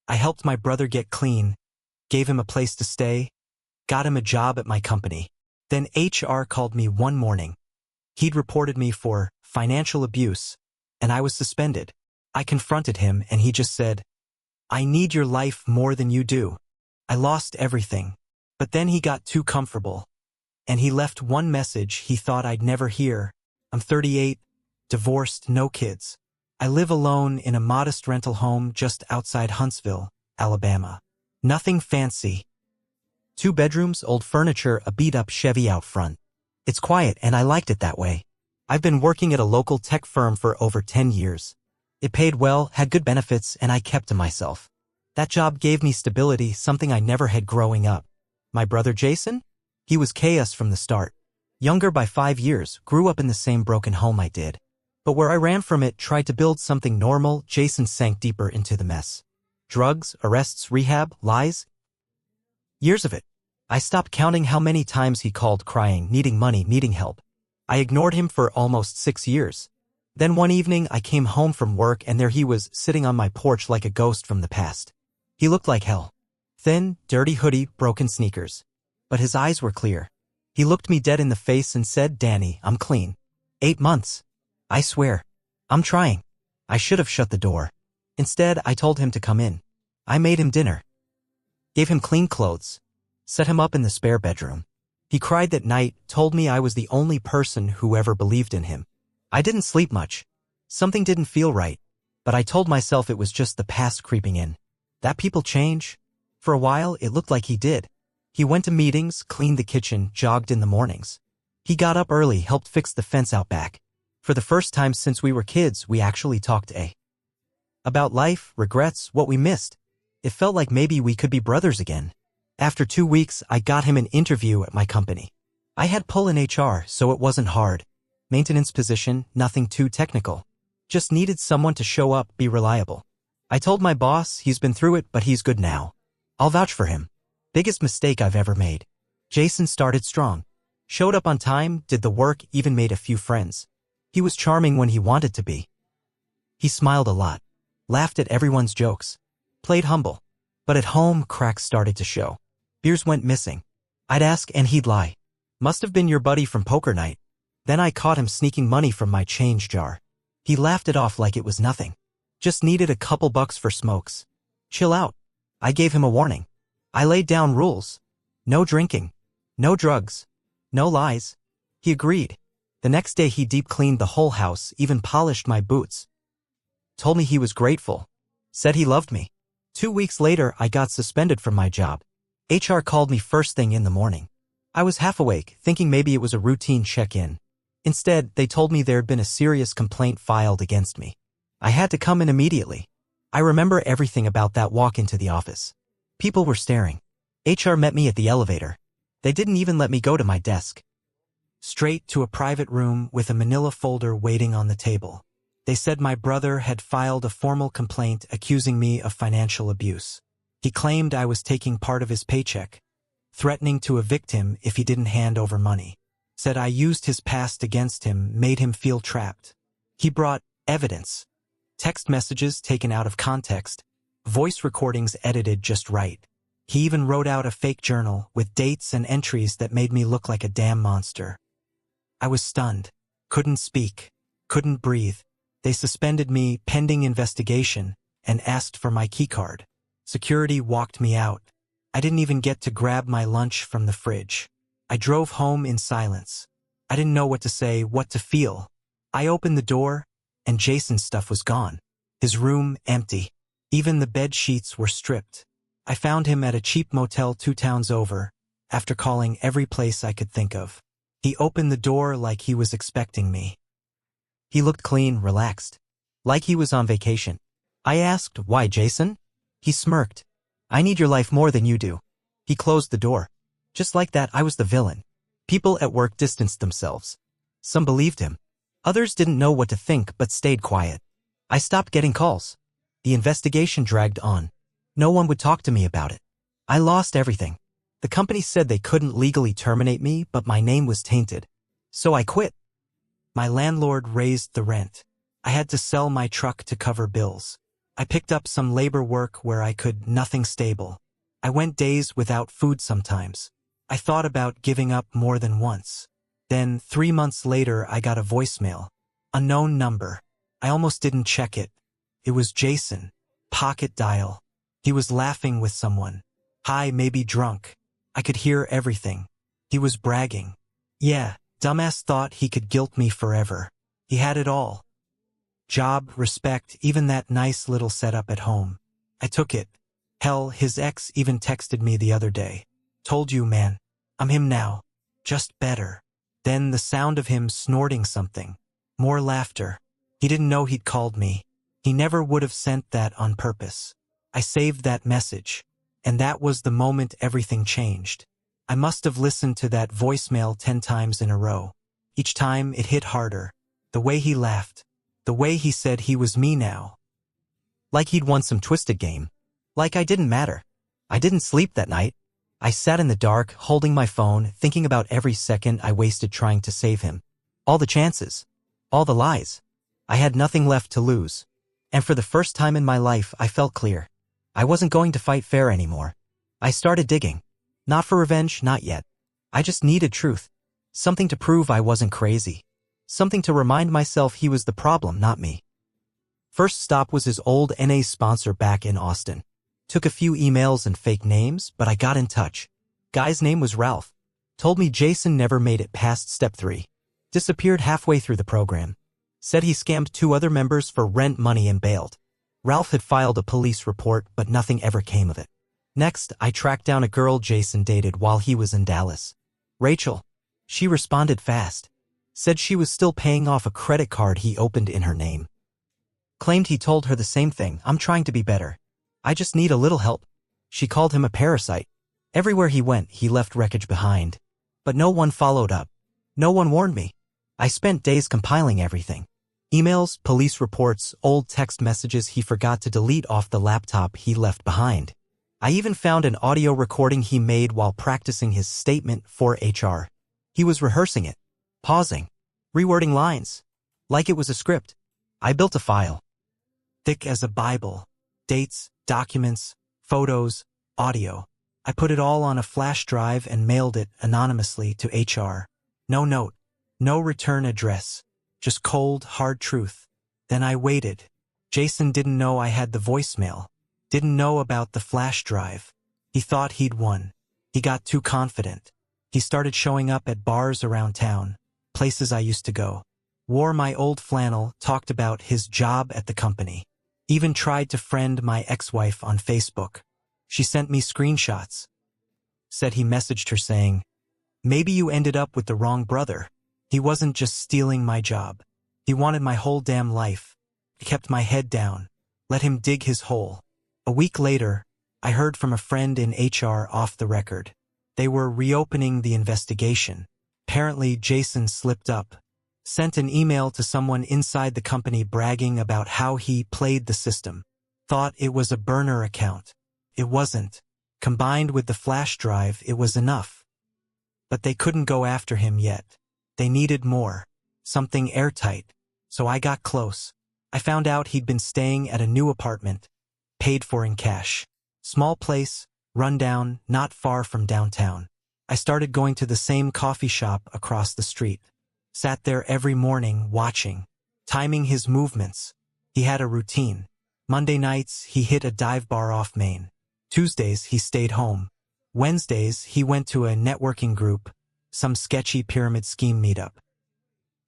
I helped my brother get clean, gave him a place to stay, got him a job at my company. Then HR called me one morning. He'd reported me for financial abuse, and I was suspended. I confronted him and he just said, "I need your life more than you do." I lost everything. But then he got too comfortable. And he left one message he thought I'd never hear. "I'm 38, divorced, no kids. I live alone in a modest rental home just outside Huntsville, Alabama. Nothing fancy. 2 bedrooms, old furniture, a beat-up Chevy out front. It's quiet and I liked it that way. I've been working at a local tech firm for over 10 years. It paid well, had good benefits, and I kept to myself. That job gave me stability, something I never had growing up. My brother Jason? He was chaos from the start. Younger by 5 years, grew up in the same broken home I did. But where I ran from it, tried to build something normal, Jason sank deeper into the mess. Drugs, arrests, rehab, lies. Years of it. I stopped counting how many times he called crying, needing money, needing help. I ignored him for almost 6 years. Then one evening I came home from work and there he was, sitting on my porch like a ghost from the past. He looked like hell. Thin, dirty hoodie, broken sneakers. But his eyes were clear. He looked me dead in the face and said, "Danny, I'm clean. 8 months. I swear. I'm trying." I should have shut the door. Instead, I told him to come in. I made him dinner. Gave him clean clothes. Set him up in the spare bedroom. He cried that night, told me I was the only person who ever believed in him. I didn't sleep much. Something didn't feel right. But I told myself it was just the past creeping in. That people change? For a while, it looked like he did. He went to meetings, cleaned the kitchen, jogged in the mornings. He got up early, helped fix the fence out back. For the first time since we were kids, we actually talked about life, regrets, what we missed. It felt like maybe we could be brothers again. After 2 weeks, I got him an interview at my company. I had pull in HR, so it wasn't hard. Maintenance position, nothing too technical. Just needed someone to show up, be reliable. I told my boss he's been through it, but he's good now. I'll vouch for him. Biggest mistake I've ever made. Jason started strong. Showed up on time, did the work, even made a few friends. He was charming when he wanted to be. He smiled a lot. Laughed at everyone's jokes. Played humble. But at home, cracks started to show. Beers went missing. I'd ask and he'd lie. "Must have been your buddy from poker night." Then I caught him sneaking money from my change jar. He laughed it off like it was nothing. Just needed a couple bucks for smokes. Chill out. I gave him a warning. I laid down rules. No drinking. No drugs. No lies. He agreed. The next day he deep cleaned the whole house, even polished my boots. Told me he was grateful. Said he loved me. 2 weeks later, I got suspended from my job. HR called me first thing in the morning. I was half awake, thinking maybe it was a routine check-in. Instead, they told me there had been a serious complaint filed against me. I had to come in immediately. I remember everything about that walk into the office. People were staring. HR met me at the elevator. They didn't even let me go to my desk. Straight to a private room with a manila folder waiting on the table. They said my brother had filed a formal complaint accusing me of financial abuse. He claimed I was taking part of his paycheck, threatening to evict him if he didn't hand over money. Said I used his past against him, made him feel trapped. He brought evidence. Text messages taken out of context, voice recordings edited just right. He even wrote out a fake journal with dates and entries that made me look like a damn monster. I was stunned. Couldn't speak. Couldn't breathe. They suspended me pending investigation and asked for my keycard. Security walked me out. I didn't even get to grab my lunch from the fridge. I drove home in silence. I didn't know what to say, what to feel. I opened the door, and Jason's stuff was gone. His room empty. Even the bed sheets were stripped. I found him at a cheap motel 2 towns over, after calling every place I could think of. He opened the door like he was expecting me. He looked clean, relaxed, like he was on vacation. I asked, "Why, Jason?" He smirked. "I need your life more than you do." He closed the door. Just like that, I was the villain. People at work distanced themselves. Some believed him. Others didn't know what to think but stayed quiet. I stopped getting calls. The investigation dragged on. No one would talk to me about it. I lost everything. The company said they couldn't legally terminate me, but my name was tainted. So I quit. My landlord raised the rent. I had to sell my truck to cover bills. I picked up some labor work where I could, nothing stable. I went days without food sometimes. I thought about giving up more than once. Then, 3 months later, I got a voicemail. Unknown number. I almost didn't check it. It was Jason. Pocket dial. He was laughing with someone. High, maybe drunk. I could hear everything. He was bragging. Yeah, dumbass thought he could guilt me forever. He had it all. Job, respect, even that nice little setup at home. I took it. Hell, his ex even texted me the other day. Told you, man. I'm him now. Just better. Then the sound of him snorting something. More laughter. He didn't know he'd called me. He never would have sent that on purpose. I saved that message. And that was the moment everything changed. I must have listened to that voicemail 10 times in a row. Each time it hit harder. The way he laughed. The way he said he was me now. Like he'd won some twisted game. Like I didn't matter. I didn't sleep that night. I sat in the dark, holding my phone, thinking about every second I wasted trying to save him. All the chances. All the lies. I had nothing left to lose. And for the first time in my life, I felt clear. I wasn't going to fight fair anymore. I started digging. Not for revenge, not yet. I just needed truth. Something to prove I wasn't crazy. Something to remind myself he was the problem, not me. First stop was his old NA sponsor back in Austin. Took a few emails and fake names, but I got in touch. Guy's name was Ralph. Told me Jason never made it past step 3. Disappeared halfway through the program. Said he scammed 2 other members for rent money and bailed. Ralph had filed a police report, but nothing ever came of it. Next, I tracked down a girl Jason dated while he was in Dallas. Rachel. She responded fast. Said she was still paying off a credit card he opened in her name. Claimed he told her the same thing, I'm trying to be better. I just need a little help. She called him a parasite. Everywhere he went, he left wreckage behind. But no one followed up. No one warned me. I spent days compiling everything. Emails, police reports, old text messages he forgot to delete off the laptop he left behind. I even found an audio recording he made while practicing his statement for HR. He was rehearsing it. Pausing. Rewording lines. Like it was a script. I built a file. Thick as a Bible. Dates, documents, photos, audio. I put it all on a flash drive and mailed it anonymously to HR. No note. No return address. Just cold, hard truth. Then I waited. Jason didn't know I had the voicemail. Didn't know about the flash drive. He thought he'd won. He got too confident. He started showing up at bars around town. Places I used to go. Wore my old flannel, talked about his job at the company. Even tried to friend my ex-wife on Facebook. She sent me screenshots. Said he messaged her saying, "Maybe you ended up with the wrong brother. He wasn't just stealing my job. He wanted my whole damn life. I kept my head down. Let him dig his hole." A week later, I heard from a friend in HR off the record. They were reopening the investigation. Apparently, Jason slipped up. Sent an email to someone inside the company bragging about how he played the system. Thought it was a burner account. It wasn't. Combined with the flash drive, it was enough. But they couldn't go after him yet. They needed more. Something airtight. So I got close. I found out he'd been staying at a new apartment. Paid for in cash. Small place, rundown, not far from downtown. I started going to the same coffee shop across the street. Sat there every morning, watching. Timing his movements. He had a routine. Monday nights, he hit a dive bar off Main. Tuesdays, he stayed home. Wednesdays, he went to a networking group. Some sketchy pyramid scheme meetup.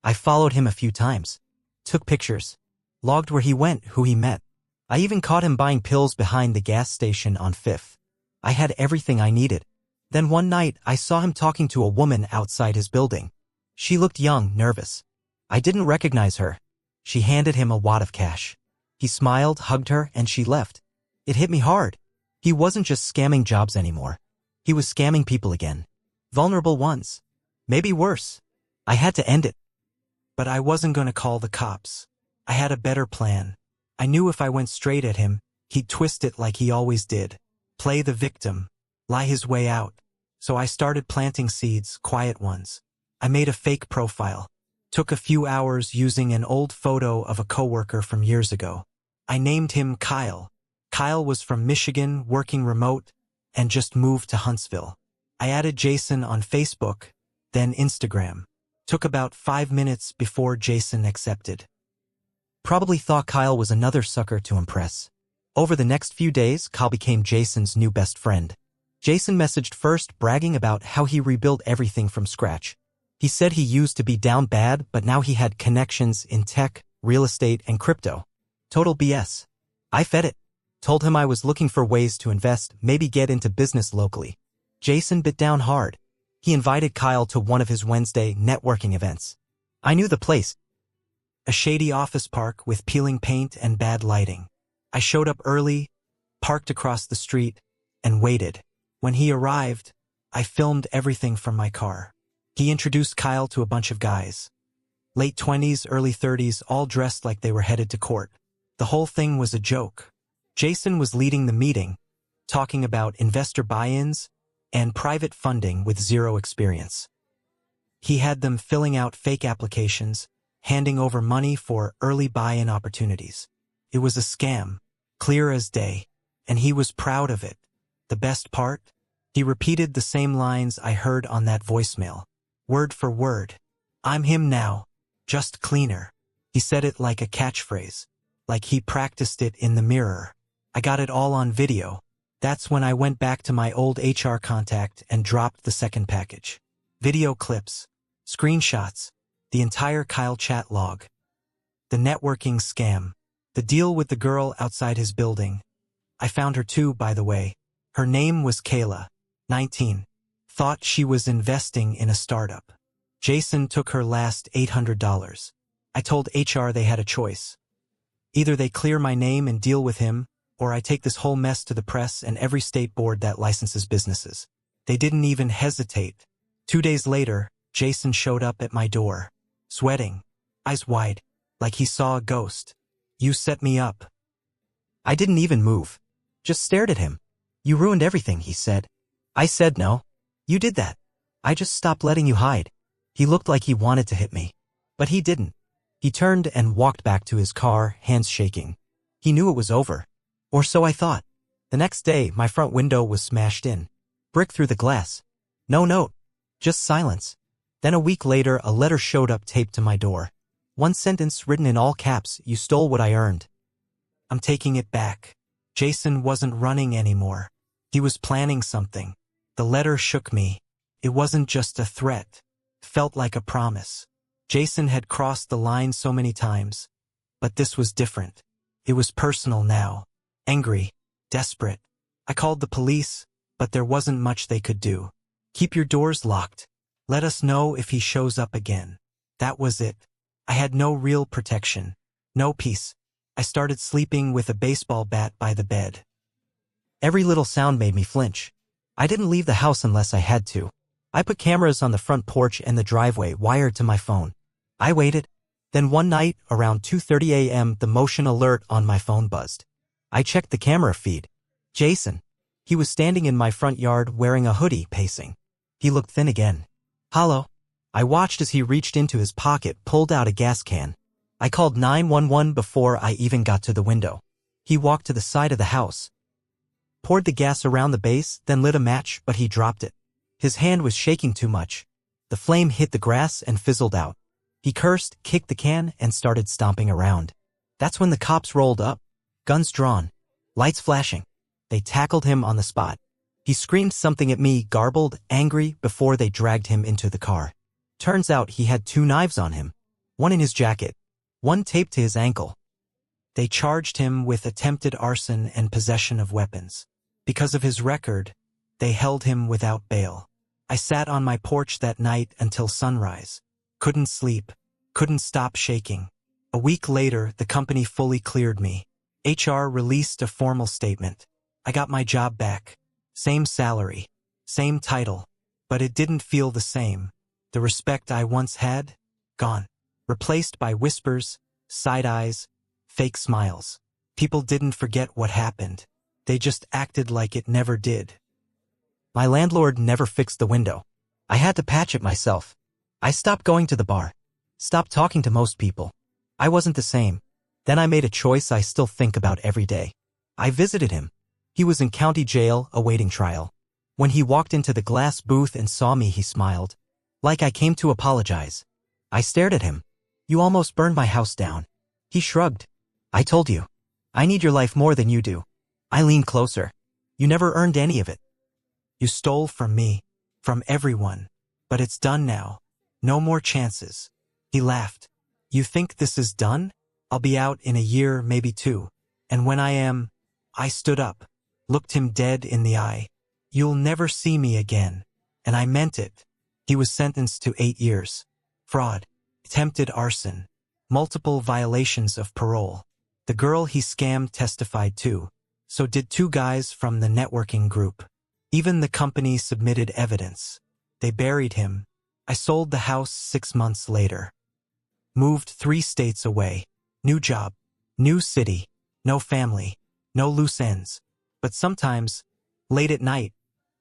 I followed him a few times. Took pictures. Logged where he went, who he met. I even caught him buying pills behind the gas station on 5th. I had everything I needed. Then one night, I saw him talking to a woman outside his building. She looked young, nervous. I didn't recognize her. She handed him a wad of cash. He smiled, hugged her, and she left. It hit me hard. He wasn't just scamming jobs anymore. He was scamming people again. Vulnerable ones. Maybe worse. I had to end it. But I wasn't going to call the cops. I had a better plan. I knew if I went straight at him, he'd twist it like he always did. Play the victim. Lie his way out. So I started planting seeds, quiet ones. I made a fake profile. Took a few hours using an old photo of a coworker from years ago. I named him Kyle. Kyle was from Michigan, working remote, and just moved to Huntsville. I added Jason on Facebook, then Instagram. Took about 5 minutes before Jason accepted. Probably thought Kyle was another sucker to impress. Over the next few days, Kyle became Jason's new best friend. Jason messaged first, bragging about how he rebuilt everything from scratch. He said he used to be down bad, but now he had connections in tech, real estate, and crypto. Total BS. I fed it. Told him I was looking for ways to invest, maybe get into business locally. Jason bit down hard. He invited Kyle to one of his Wednesday networking events. I knew the place. A shady office park with peeling paint and bad lighting. I showed up early, parked across the street, and waited. When he arrived, I filmed everything from my car. He introduced Kyle to a bunch of guys. Late 20s, early 30s, all dressed like they were headed to court. The whole thing was a joke. Jason was leading the meeting, talking about investor buy-ins and private funding with zero experience. He had them filling out fake applications, handing over money for early buy-in opportunities. It was a scam, clear as day, and he was proud of it. The best part? He repeated the same lines I heard on that voicemail, word for word. I'm him now, just cleaner. He said it like a catchphrase, like he practiced it in the mirror. I got it all on video. That's when I went back to my old HR contact and dropped the second package. Video clips, screenshots, the entire Kyle chat log. The networking scam. The deal with the girl outside his building. I found her too, by the way. Her name was Kayla, 19. Thought she was investing in a startup. Jason took her last $800. I told HR they had a choice. Either they clear my name and deal with him, or I take this whole mess to the press and every state board that licenses businesses. They didn't even hesitate. 2 days later, Jason showed up at my door, sweating, eyes wide, like he saw a ghost. You set me up. I didn't even move. Just stared at him. You ruined everything, he said. I said no. You did that. I just stopped letting you hide. He looked like he wanted to hit me. But he didn't. He turned and walked back to his car, hands shaking. He knew it was over. Or so I thought. The next day, my front window was smashed in. Brick through the glass. No note. Just silence. Then a week later, a letter showed up taped to my door. One sentence written in all caps, you stole what I earned. I'm taking it back. Jason wasn't running anymore. He was planning something. The letter shook me. It wasn't just a threat. It felt like a promise. Jason had crossed the line so many times. But this was different. It was personal now. Angry. Desperate. I called the police, but there wasn't much they could do. Keep your doors locked. Let us know if he shows up again. That was it. I had no real protection. No peace. I started sleeping with a baseball bat by the bed. Every little sound made me flinch. I didn't leave the house unless I had to. I put cameras on the front porch and the driveway wired to my phone. I waited. Then one night, around 2:30 a.m., the motion alert on my phone buzzed. I checked the camera feed. Jason. He was standing in my front yard wearing a hoodie, pacing. He looked thin again. Hello. I watched as he reached into his pocket, pulled out a gas can. I called 911 before I even got to the window. He walked to the side of the house, poured the gas around the base, then lit a match, but he dropped it. His hand was shaking too much. The flame hit the grass and fizzled out. He cursed, kicked the can, and started stomping around. That's when the cops rolled up. Guns drawn. Lights flashing. They tackled him on the spot. He screamed something at me, garbled, angry, before they dragged him into the car. Turns out he had 2 knives on him. One in his jacket. One taped to his ankle. They charged him with attempted arson and possession of weapons. Because of his record, they held him without bail. I sat on my porch that night until sunrise. Couldn't sleep. Couldn't stop shaking. A week later, the company fully cleared me. HR released a formal statement. I got my job back. Same salary. Same title. But it didn't feel the same. The respect I once had? Gone. Replaced by whispers, side eyes, fake smiles. People didn't forget what happened. They just acted like it never did. My landlord never fixed the window. I had to patch it myself. I stopped going to the bar. Stopped talking to most people. I wasn't the same. Then I made a choice I still think about every day. I visited him. He was in county jail awaiting trial. When he walked into the glass booth and saw me, he smiled. Like I came to apologize. I stared at him. You almost burned my house down. He shrugged. I told you. I need your life more than you do. I leaned closer. You never earned any of it. You stole from me, from everyone. But it's done now. No more chances. He laughed. You think this is done? I'll be out in a year, maybe 2. And when I am, I stood up, looked him dead in the eye. You'll never see me again. And I meant it. He was sentenced to 8 years. Fraud. Attempted arson. Multiple violations of parole. The girl he scammed testified too. So did 2 guys from the networking group. Even the company submitted evidence. They buried him. I sold the house 6 months later. Moved 3 states away. New job. New city. No family. No loose ends. But sometimes, late at night,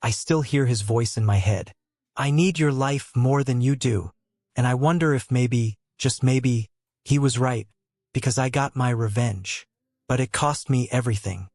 I still hear his voice in my head. I need your life more than you do. And I wonder if maybe, just maybe, he was right, because I got my revenge. But it cost me everything.